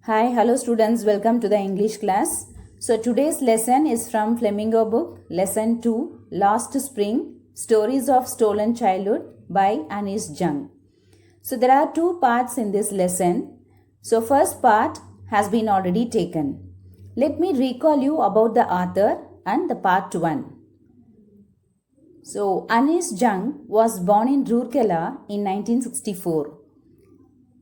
Hi, hello students, welcome to the English class. So today's lesson is from Flamingo book, lesson 2, Last Spring, Stories of Stolen Childhood by Anis Jung. So there are two parts in this lesson. So first part has been already taken. Let me recall you about the author and the part 1. So Anis Jung was born in Rourkela in 1964.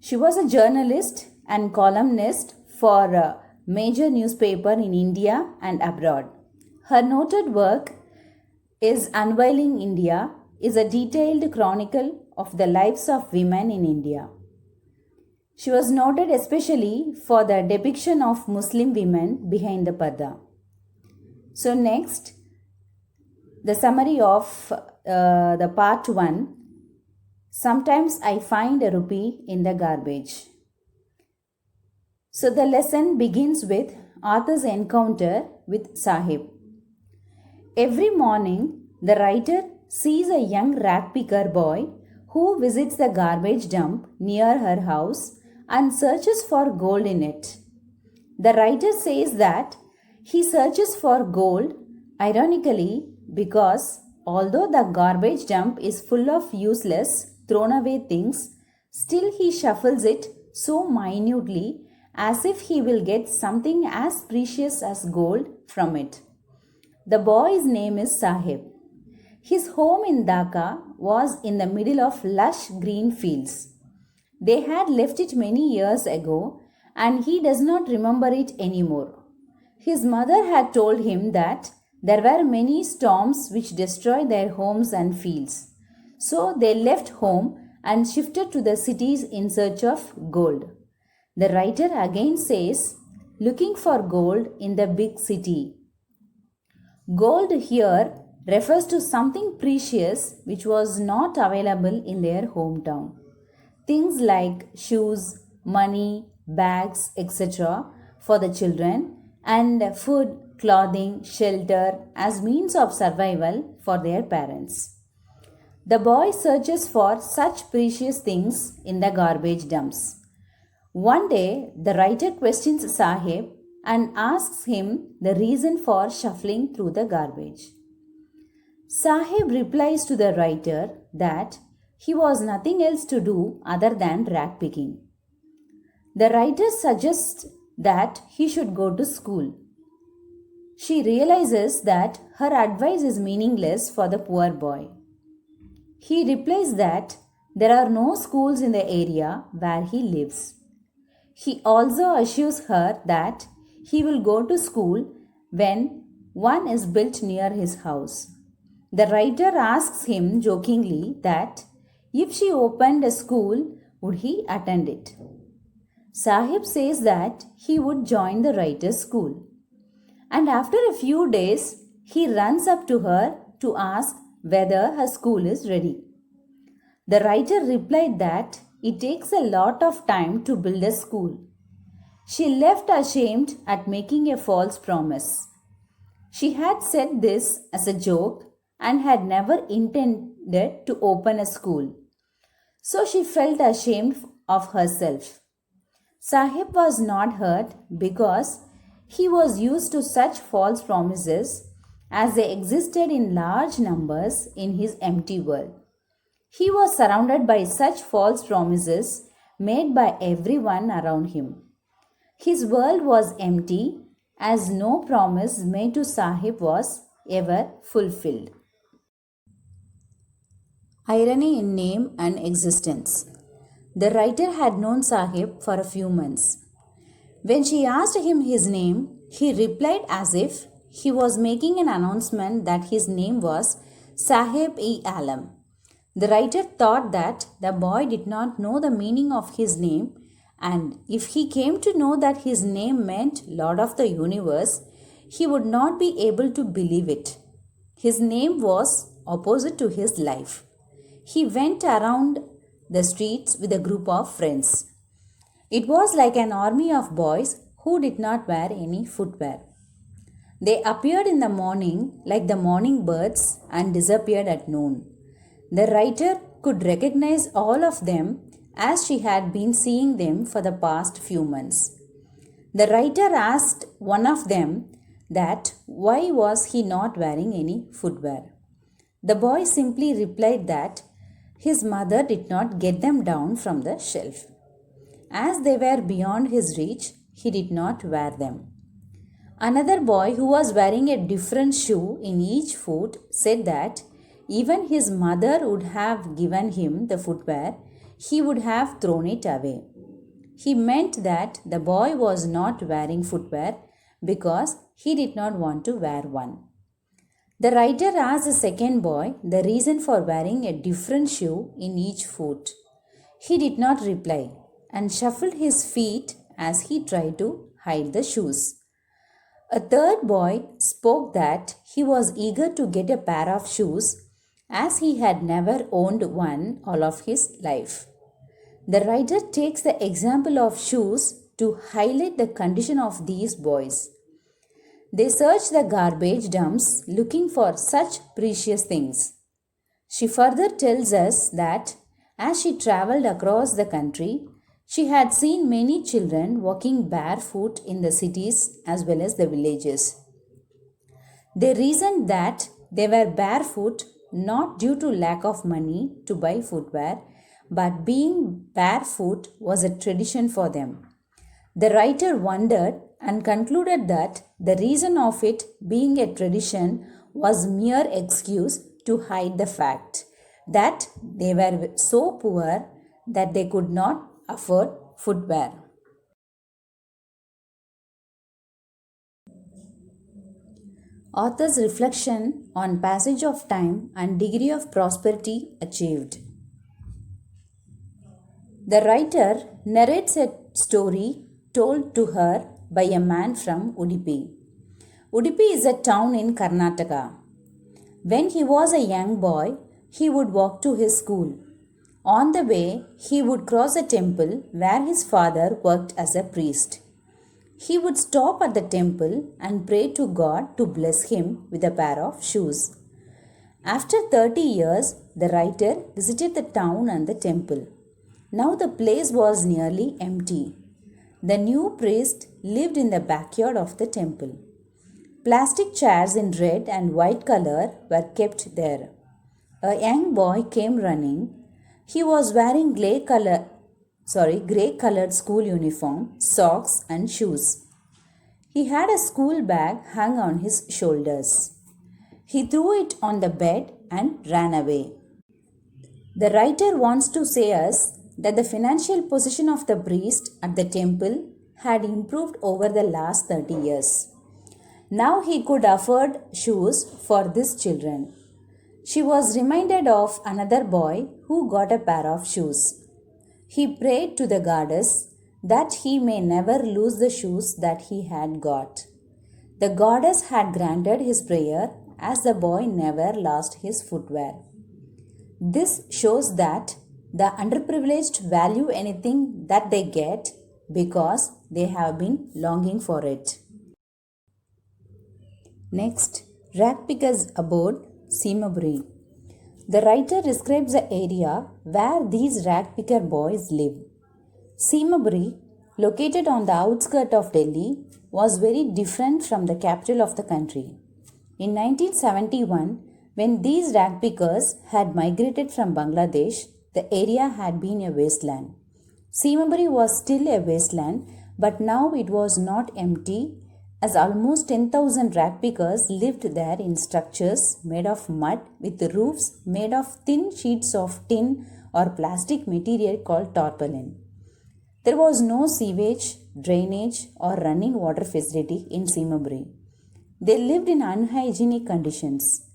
She was a journalist and columnist for a major newspaper in India and abroad. Her noted work is Unveiling India is a detailed chronicle of the lives of women in India. She was noted especially for the depiction of Muslim women behind the parda. So next, the summary of the part 1. Sometimes I find a rupee in the garbage. So the lesson begins with author's encounter with Sahib. Every morning, the writer sees a young rag picker boy who visits the garbage dump near her house and searches for gold in it. The writer says that he searches for gold, ironically, because although the garbage dump is full of useless, thrown away things, still he shuffles it so minutely as if he will get something as precious as gold from it. The boy's name is Sahib. His home in Dhaka was in the middle of lush green fields. They had left it many years ago and he does not remember it anymore. His mother had told him that there were many storms which destroyed their homes and fields. So they left home and shifted to the cities in search of gold. The writer again says, looking for gold in the big city. Gold here refers to something precious which was not available in their hometown. Things like shoes, money, bags, etc. for the children and food, clothing, shelter as means of survival for their parents. The boy searches for such precious things in the garbage dumps. One day, the writer questions Sahib and asks him the reason for shuffling through the garbage. Sahib replies to the writer that he was nothing else to do other than rag picking. The writer suggests that he should go to school. She realizes that her advice is meaningless for the poor boy. He replies that there are no schools in the area where he lives. He also assures her that he will go to school when one is built near his house. The writer asks him jokingly that if she opened a school, would he attend it? Sahib says that he would join the writer's school. And after a few days, he runs up to her to ask whether her school is ready. The writer replied that it takes a lot of time to build a school. She left ashamed at making a false promise. She had said this as a joke and had never intended to open a school. So she felt ashamed of herself. Sahib was not hurt because he was used to such false promises as they existed in large numbers in his empty world. He was surrounded by such false promises made by everyone around him. His world was empty as no promise made to Sahib was ever fulfilled. Irony in name and existence. The writer had known Sahib for a few months. When she asked him his name, he replied as if he was making an announcement that his name was Sahib-e-Alam. The writer thought that the boy did not know the meaning of his name, and if he came to know that his name meant Lord of the Universe, he would not be able to believe it. His name was opposite to his life. He went around the streets with a group of friends. It was like an army of boys who did not wear any footwear. They appeared in the morning like the morning birds and disappeared at noon. The writer could recognize all of them as she had been seeing them for the past few months. The writer asked one of them that why was he not wearing any footwear. The boy simply replied that his mother did not get them down from the shelf. As they were beyond his reach, he did not wear them. Another boy who was wearing a different shoe in each foot said that even his mother would have given him the footwear, he would have thrown it away. He meant that the boy was not wearing footwear because he did not want to wear one. The writer asked the second boy the reason for wearing a different shoe in each foot. He did not reply and shuffled his feet as he tried to hide the shoes. A third boy spoke that he was eager to get a pair of shoes as he had never owned one all of his life. The writer takes the example of shoes to highlight the condition of these boys. They search the garbage dumps looking for such precious things. She further tells us that as she traveled across the country, she had seen many children walking barefoot in the cities as well as the villages. They reasoned that they were barefoot not due to lack of money to buy footwear, but being barefoot was a tradition for them. The writer wondered and concluded that the reason of it being a tradition was mere excuse to hide the fact that they were so poor that they could not afford footwear. Author's reflection on passage of time and degree of prosperity achieved. The writer narrates a story told to her by a man from Udupi. Udupi is a town in Karnataka. When he was a young boy, he would walk to his school. On the way, he would cross a temple where his father worked as a priest. He would stop at the temple and pray to God to bless him with a pair of shoes. After 30 years, the writer visited the town and the temple. Now the place was nearly empty. The new priest lived in the backyard of the temple. Plastic chairs in red and white color were kept there. A young boy came running. He was wearing grey colored school uniform, socks and shoes. He had a school bag hung on his shoulders. He threw it on the bed and ran away. The writer wants to say us that the financial position of the priest at the temple had improved over the last 30 years. Now he could afford shoes for these children. She was reminded of another boy who got a pair of shoes. He prayed to the goddess that he may never lose the shoes that he had got. The goddess had granted his prayer as the boy never lost his footwear. This shows that the underprivileged value anything that they get because they have been longing for it. Next, ragpickers abode Seemabury. The writer describes the area where these ragpicker boys live. Seemabury, located on the outskirts of Delhi, was very different from the capital of the country. In 1971, when these ragpickers had migrated from Bangladesh, the area had been a wasteland. Seemabury was still a wasteland, but now it was not empty, as almost 10,000 ragpickers lived there in structures made of mud with roofs made of thin sheets of tin or plastic material called tarpaulin. There was no sewage, drainage or running water facility in Seemabury. They lived in unhygienic conditions.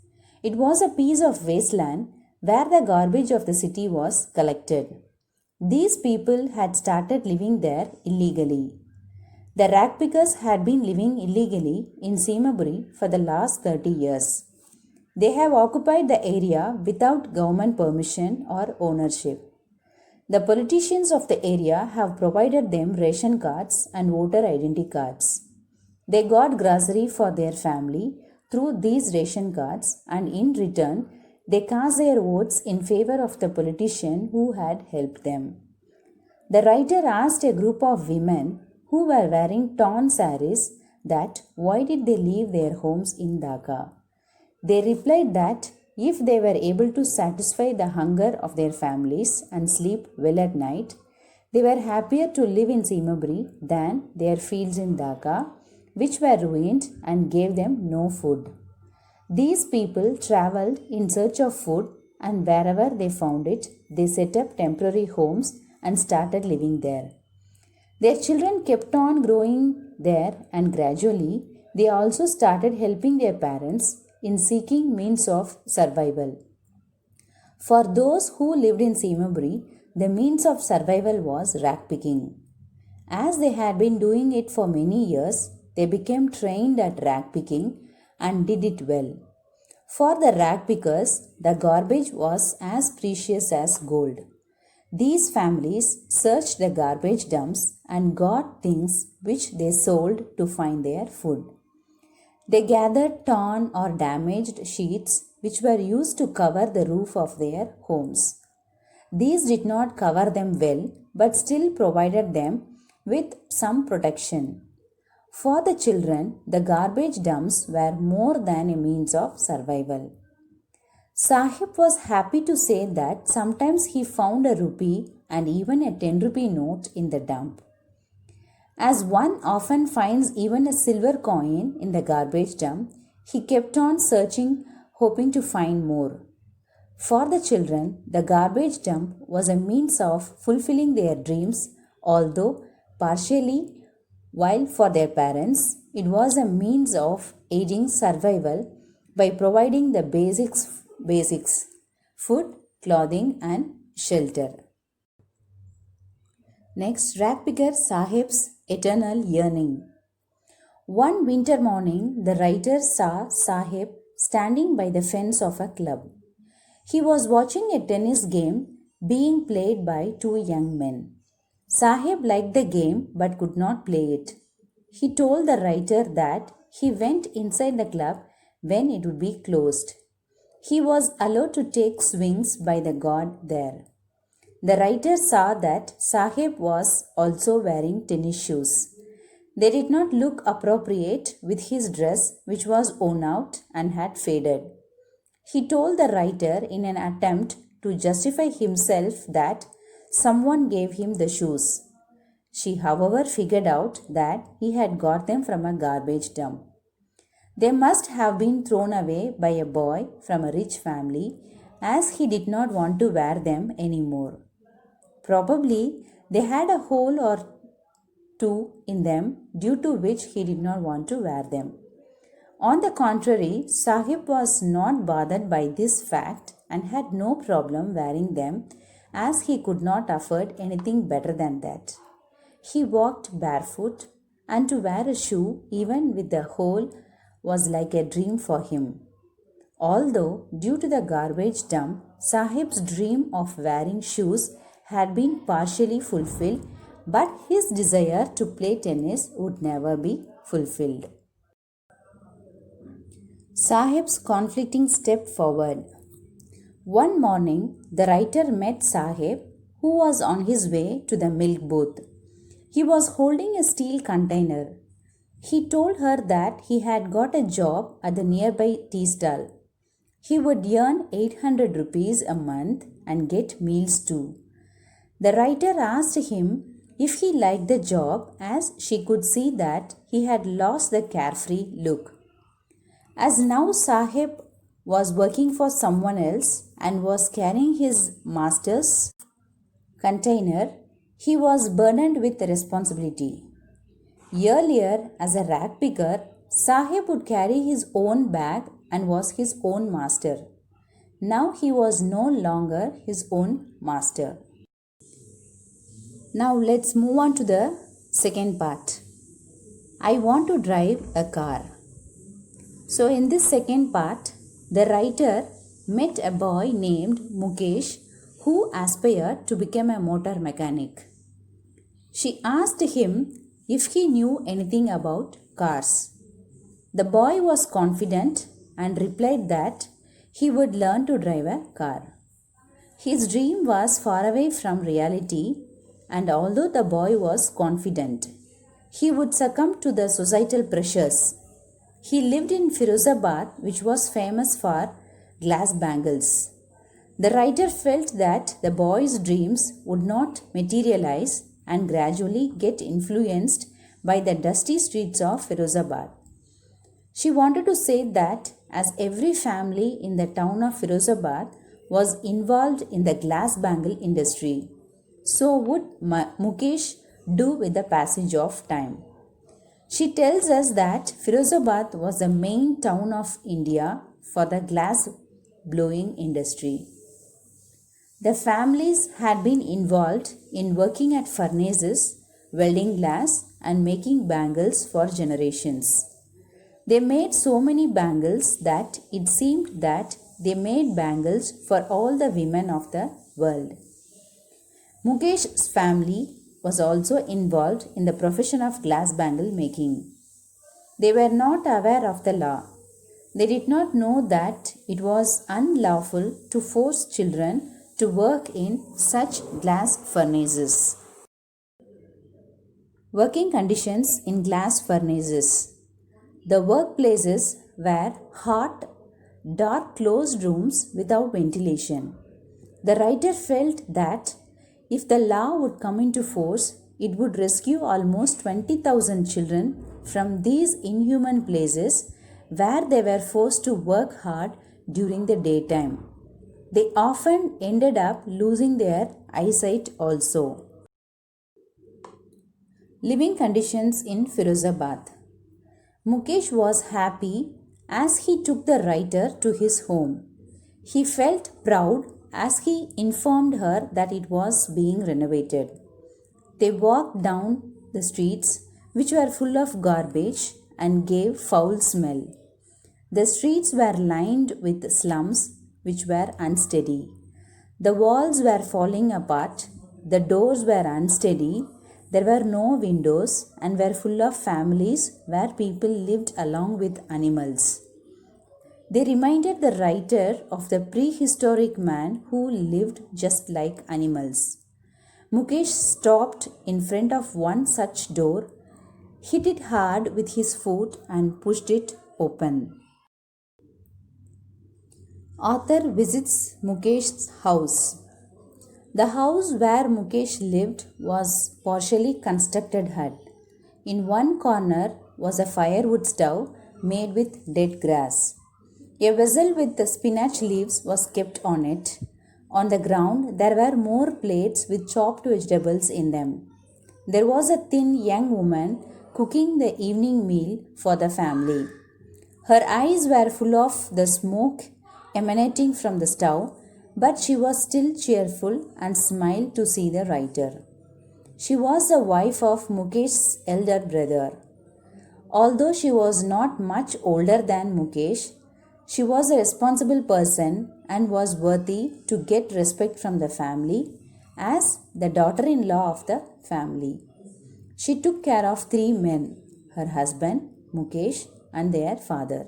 It was a piece of wasteland where the garbage of the city was collected. These people had started living there illegally. The ragpickers had been living illegally in Seemabury for the last 30 years. They have occupied the area without government permission or ownership. The politicians of the area have provided them ration cards and voter identity cards. They got grocery for their family through these ration cards, and in return, they cast their votes in favor of the politician who had helped them. The writer asked a group of women who were wearing torn saris that why did they leave their homes in Dhaka. They replied that if they were able to satisfy the hunger of their families and sleep well at night, they were happier to live in Simabri than their fields in Dhaka, which were ruined and gave them no food. These people travelled in search of food, and wherever they found it, they set up temporary homes and started living there. Their children kept on growing there, and gradually they also started helping their parents in seeking means of survival. For those who lived in Simabri, the means of survival was rag picking. As they had been doing it for many years, they became trained at rag picking and did it well. For the rag pickers, the garbage was as precious as gold. These families searched the garbage dumps and got things which they sold to find their food. They gathered torn or damaged sheets which were used to cover the roof of their homes. These did not cover them well, but still provided them with some protection. For the children, the garbage dumps were more than a means of survival. Sahib was happy to say that sometimes he found a rupee and even a 10 rupee note in the dump. As one often finds even a silver coin in the garbage dump, he kept on searching, hoping to find more. For the children, the garbage dump was a means of fulfilling their dreams, although partially, while for their parents, it was a means of aiding survival by providing the basics food, clothing, and shelter. Next, rag picker Sahib's eternal yearning. One winter morning, the writer saw Sahib standing by the fence of a club. He was watching a tennis game being played by two young men. Sahib liked the game but could not play it. He told the writer that he went inside the club when it would be closed. He was allowed to take swings by the god there. The writer saw that Sahib was also wearing tennis shoes. They did not look appropriate with his dress, which was worn out and had faded. He told the writer in an attempt to justify himself that someone gave him the shoes. She, however, figured out that he had got them from a garbage dump. They must have been thrown away by a boy from a rich family, as he did not want to wear them anymore. Probably they had a hole or two in them, due to which he did not want to wear them. On the contrary, Sahib was not bothered by this fact and had no problem wearing them, as he could not afford anything better than that. He walked barefoot, and to wear a shoe, even with a hole, was like a dream for him. Although, due to the garbage dump, Sahib's dream of wearing shoes had been partially fulfilled, but his desire to play tennis would never be fulfilled. Sahib's conflicting step forward. One morning, the writer met Sahib, who was on his way to the milk booth. He was holding a steel container. He told her that he had got a job at the nearby tea stall. He would earn 800 rupees a month and get meals too. The writer asked him if he liked the job, as she could see that he had lost the carefree look. As now Sahib was working for someone else and was carrying his master's container, he was burdened with responsibility. Earlier, as a rag picker, Sahib would carry his own bag and was his own master. Now he was no longer his own master. Now let's move on to the second part. I want to drive a car. So in this second part, the writer met a boy named Mukesh who aspired to become a motor mechanic. She asked him if he knew anything about cars. The boy was confident and replied that he would learn to drive a car. His dream was far away from reality, and although the boy was confident, he would succumb to the societal pressures. He lived in Firozabad, which was famous for glass bangles. The writer felt that the boy's dreams would not materialize and gradually get influenced by the dusty streets of Firozabad. She wanted to say that as every family in the town of Firozabad was involved in the glass bangle industry, so would Mukesh do with the passage of time. She tells us that Firozabad was the main town of India for the glass blowing industry. The families had been involved in working at furnaces, welding glass, and making bangles for generations. They made so many bangles that it seemed that they made bangles for all the women of the world. Mukesh's family was also involved in the profession of glass bangle making. They were not aware of the law. They did not know that it was unlawful to force children to work in such glass furnaces. Working conditions in glass furnaces. The workplaces were hot, dark closed rooms without ventilation. The writer felt that if the law would come into force, it would rescue almost 20,000 children from these inhuman places where they were forced to work hard during the daytime. They often ended up losing their eyesight also. Living conditions in Firozabad. Mukesh was happy as he took the writer to his home. He felt proud as he informed her that it was being renovated. They walked down the streets, which were full of garbage and gave foul smell. The streets were lined with slums, which were unsteady. The walls were falling apart, the doors were unsteady, there were no windows and were full of families where people lived along with animals. They reminded the writer of the prehistoric man who lived just like animals. Mukesh stopped in front of one such door, hit it hard with his foot and pushed it open. Author visits Mukesh's house. The house where Mukesh lived was partially constructed hut. In one corner was a firewood stove made with dead grass. A vessel with the spinach leaves was kept on it. On the ground there were more plates with chopped vegetables in them. There was a thin young woman cooking the evening meal for the family. Her eyes were full of the smoke emanating from the stove, but she was still cheerful and smiled to see the writer. She was the wife of Mukesh's elder brother. Although she was not much older than Mukesh, she was a responsible person and was worthy to get respect from the family as the daughter-in-law of the family. She took care of 3 men, her husband, Mukesh, and their father.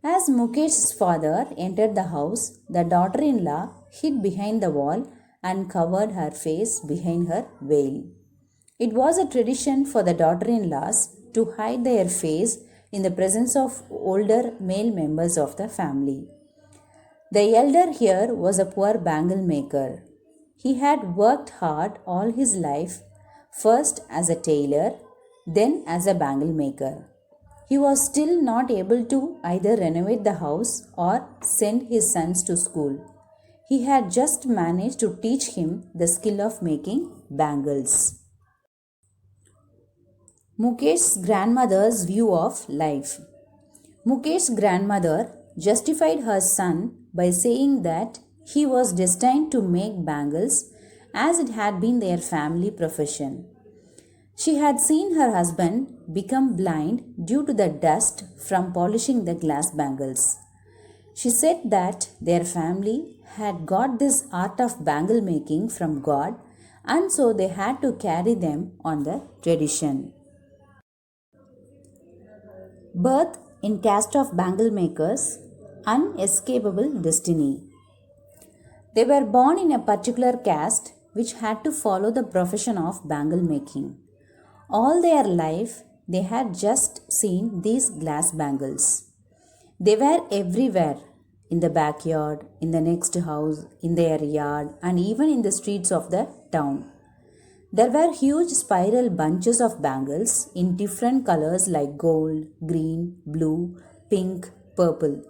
As Mukesh's father entered the house, the daughter-in-law hid behind the wall and covered her face behind her veil. It was a tradition for the daughter-in-laws to hide their face in the presence of older male members of the family. The elder here was a poor bangle maker. He had worked hard all his life, first as a tailor, then as a bangle maker. He was still not able to either renovate the house or send his sons to school. He had just managed to teach him the skill of making bangles. Mukesh's grandmother's view of life. Mukesh's grandmother justified her son by saying that he was destined to make bangles as it had been their family profession. She had seen her husband become blind due to the dust from polishing the glass bangles. She said that their family had got this art of bangle making from God, and so they had to carry them on the tradition. Birth in caste of bangle makers, unescapable destiny. They were born in a particular caste which had to follow the profession of bangle making. All their life, they had just seen these glass bangles. They were everywhere, in the backyard, in the next house, in their yard, and even in the streets of the town. There were huge spiral bunches of bangles in different colors like gold, green, blue, pink, purple.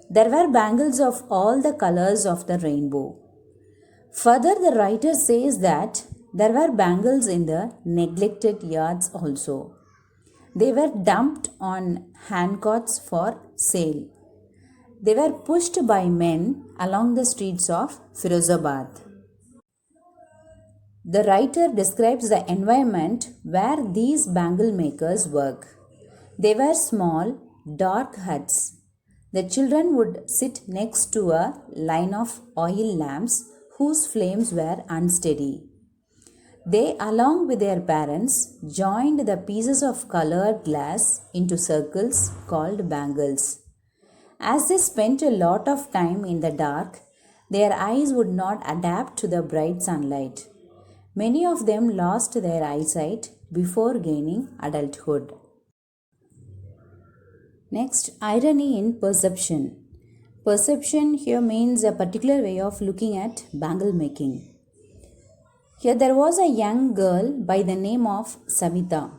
There were bangles of all the colors of the rainbow. Further, the writer says that there were bangles in the neglected yards also. They were dumped on handcarts for sale. They were pushed by men along the streets of Firozabad. The writer describes the environment where these bangle makers work. They were small, dark huts. The children would sit next to a line of oil lamps whose flames were unsteady. They, along with their parents, joined the pieces of colored glass into circles called bangles. As they spent a lot of time in the dark, their eyes would not adapt to the bright sunlight. Many of them lost their eyesight before gaining adulthood. Next, irony in perception. Perception here means a particular way of looking at bangle making. Here there was a young girl by the name of Savita.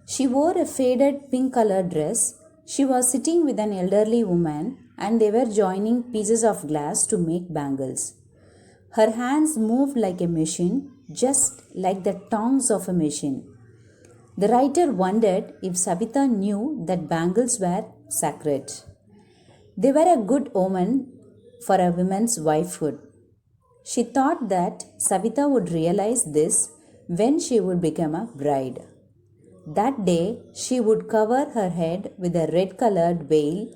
She wore a faded pink colored dress. She was sitting with an elderly woman and they were joining pieces of glass to make bangles. Her hands moved like a machine, just like the tongs of a machine. The writer wondered if Savita knew that bangles were sacred. They were a good omen for a woman's wifehood. She thought that Savita would realize this when she would become a bride. That day, she would cover her head with a red-colored veil,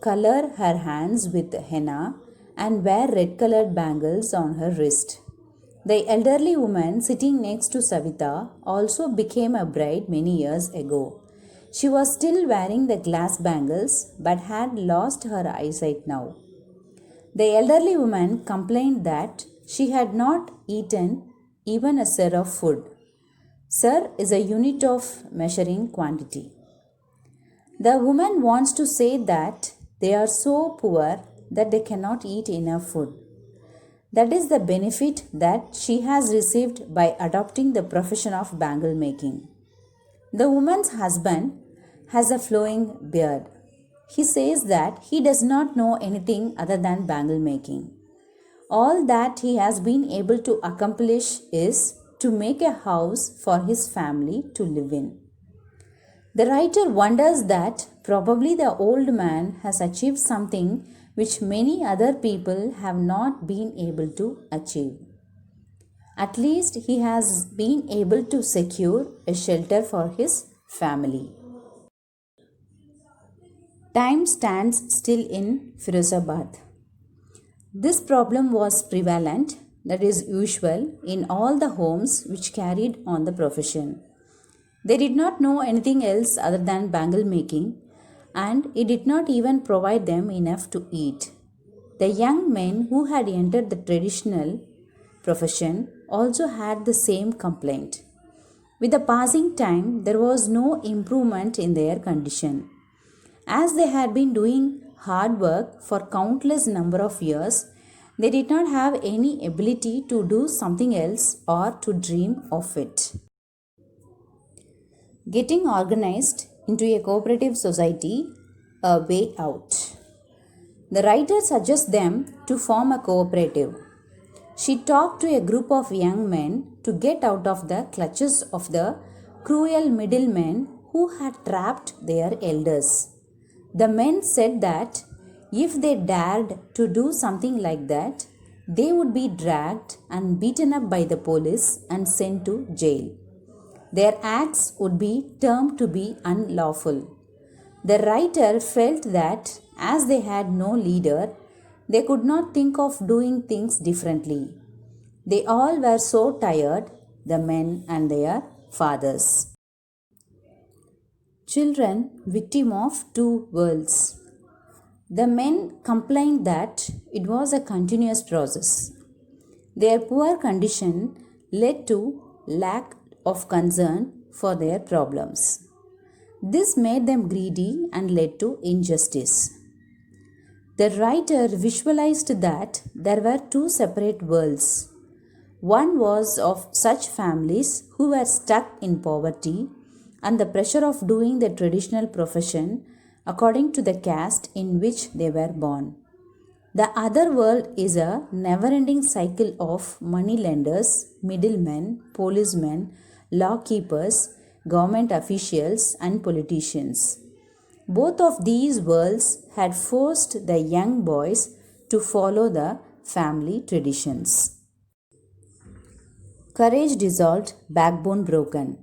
color her hands with henna, and wear red-colored bangles on her wrist. The elderly woman sitting next to Savita also became a bride many years ago. She was still wearing the glass bangles but had lost her eyesight now. The elderly woman complained that she had not eaten even a sir of food. Sir is a unit of measuring quantity. The woman wants to say that they are so poor that they cannot eat enough food. That is the benefit that she has received by adopting the profession of bangle making. The woman's husband has a flowing beard. He says that he does not know anything other than bangle making. All that he has been able to accomplish is to make a house for his family to live in. The writer wonders that probably the old man has achieved something which many other people have not been able to achieve. At least he has been able to secure a shelter for his family. Time stands still in Firozabad. This problem was prevalent, that is usual, in all the homes which carried on the profession. They did not know anything else other than bangle making, and it did not even provide them enough to eat. The young men who had entered the traditional profession also had the same complaint. With the passing time, there was no improvement in their condition. As they had been doing hard work for countless number of years, they did not have any ability to do something else or to dream of it. Getting organized into a cooperative society, a way out. The writer suggests them to form a cooperative. She talked to a group of young men to get out of the clutches of the cruel middlemen who had trapped their elders. The men said that if they dared to do something like that, they would be dragged and beaten up by the police and sent to jail. Their acts would be termed to be unlawful. The writer felt that as they had no leader, they could not think of doing things differently. They all were so tired, the men and their fathers. Children victim of two worlds. The men complained that it was a continuous process. Their poor condition led to lack of concern for their problems. This made them greedy and led to injustice. The writer visualized that there were two separate worlds. One was of such families who were stuck in poverty and the pressure of doing the traditional profession according to the caste in which they were born. The other world is a never ending cycle of money lenders, middlemen, policemen, law keepers, government officials, and politicians. Both of these worlds had forced the young boys to follow the family traditions. Courage dissolved, backbone broken.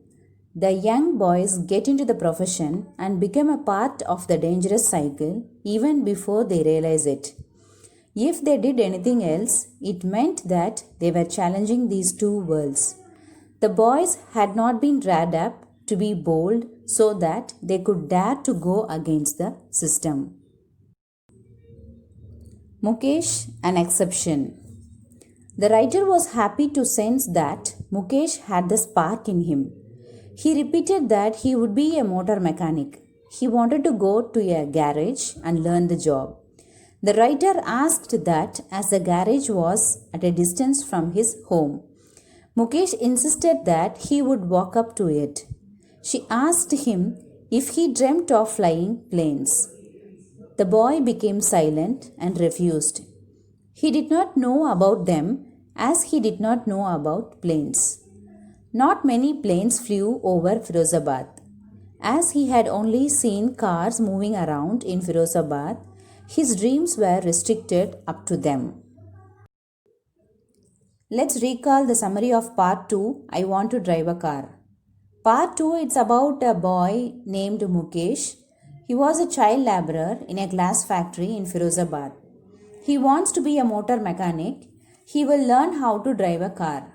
The young boys get into the profession and become a part of the dangerous cycle even before they realize it. If they did anything else, it meant that they were challenging these two worlds. The boys had not been reared up to be bold so that they could dare to go against the system. Mukesh, an exception. The writer was happy to sense that Mukesh had the spark in him. He repeated that he would be a motor mechanic. He wanted to go to a garage and learn the job. The writer asked that as the garage was at a distance from his home. Mukesh insisted that he would walk up to it. She asked him if he dreamt of flying planes. The boy became silent and refused. He did not know about them as he did not know about planes. Not many planes flew over Firozabad. As he had only seen cars moving around in Firozabad, his dreams were restricted up to them. Let's recall the summary of part 2, I Want to Drive a Car. Part 2, it's about a boy named Mukesh. He was a child laborer in a glass factory in Firozabad. He wants to be a motor mechanic. He will learn how to drive a car.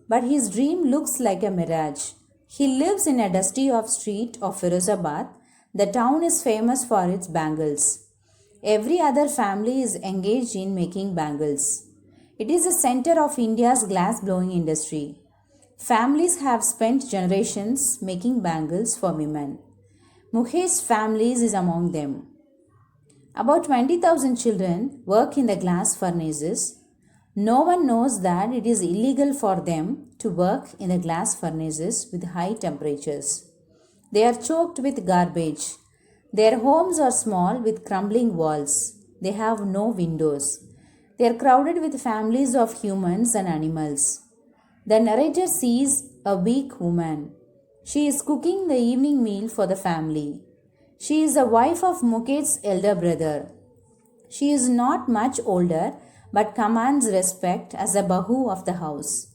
But his dream looks like a mirage. He lives in a dusty off street of Firozabad. The town is famous for its bangles. Every other family is engaged in making bangles. It is the center of India's glass blowing industry. Families have spent generations making bangles for women. Mukesh's family is among them. About 20,000 children work in the glass furnaces. No one knows that it is illegal for them to work in the glass furnaces with high temperatures. They are choked with garbage. Their homes are small with crumbling walls. They have no windows. They are crowded with families of humans and animals. The narrator sees a weak woman. She is cooking the evening meal for the family. She is the wife of Mukesh's elder brother. She is not much older but commands respect as the Bahu of the house.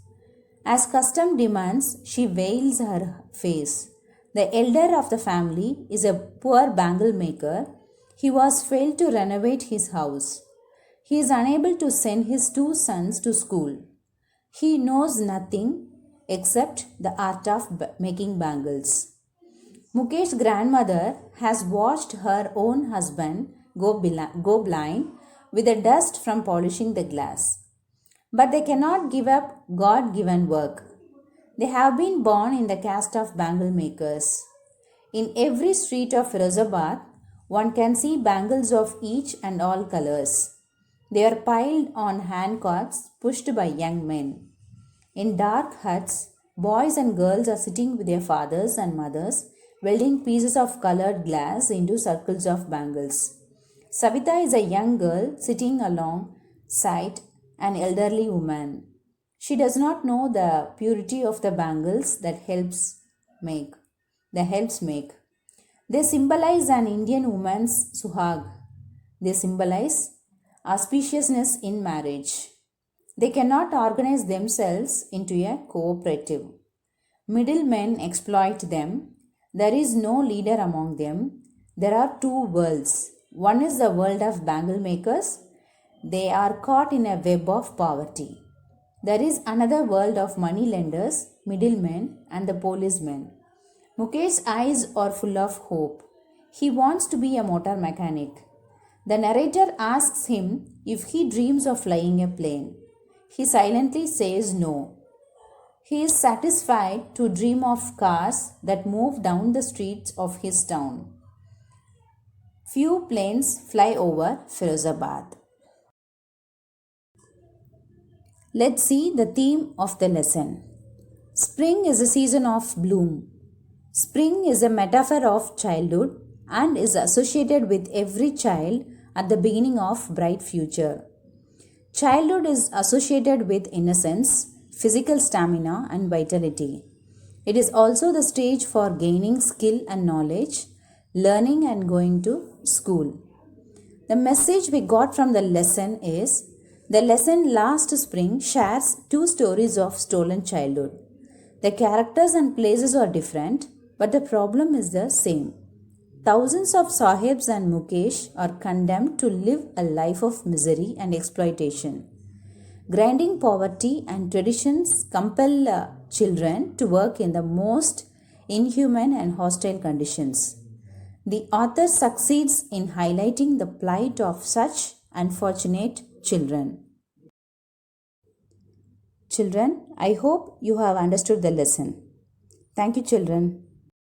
As custom demands, she veils her face. The elder of the family is a poor bangle maker. He was failed to renovate his house. He is unable to send his two sons to school. He knows nothing except the art of making bangles. Mukesh's grandmother has watched her own husband go blind with the dust from polishing the glass. But they cannot give up God-given work. They have been born in the caste of bangle makers. In every street of Firozabad, one can see bangles of each and all colors. They are piled on hand carts pushed by young men. In dark huts, boys and girls are sitting with their fathers and mothers, welding pieces of colored glass into circles of bangles. Savita is a young girl sitting alongside an elderly woman. She does not know the purity of the bangles that helps make. They symbolize an Indian woman's suhag. They symbolize auspiciousness in marriage. They cannot organize themselves into a cooperative. Middlemen exploit them. There is no leader among them. There are two worlds. One is the world of bangle makers. They are caught in a web of poverty. There is another world of money lenders, middlemen, and the policemen. Mukesh's eyes are full of hope. He wants to be a motor mechanic. The narrator asks him if he dreams of flying a plane. He silently says no. He is satisfied to dream of cars that move down the streets of his town. Few planes fly over Firozabad. Let's see the theme of the lesson. Spring is a season of bloom. Spring is a metaphor of childhood and is associated with every child at the beginning of bright future. Childhood is associated with innocence, physical stamina and vitality. It is also the stage for gaining skill and knowledge, learning and going to school. The message we got from the lesson is the lesson last spring shares two stories of stolen childhood. The characters and places are different, but the problem is the same. Thousands of Sahibs and Mukesh are condemned to live a life of misery and exploitation. Grinding poverty and traditions compel children to work in the most inhuman and hostile conditions. The author succeeds in highlighting the plight of such unfortunate children. Children, I hope you have understood the lesson. Thank you, children.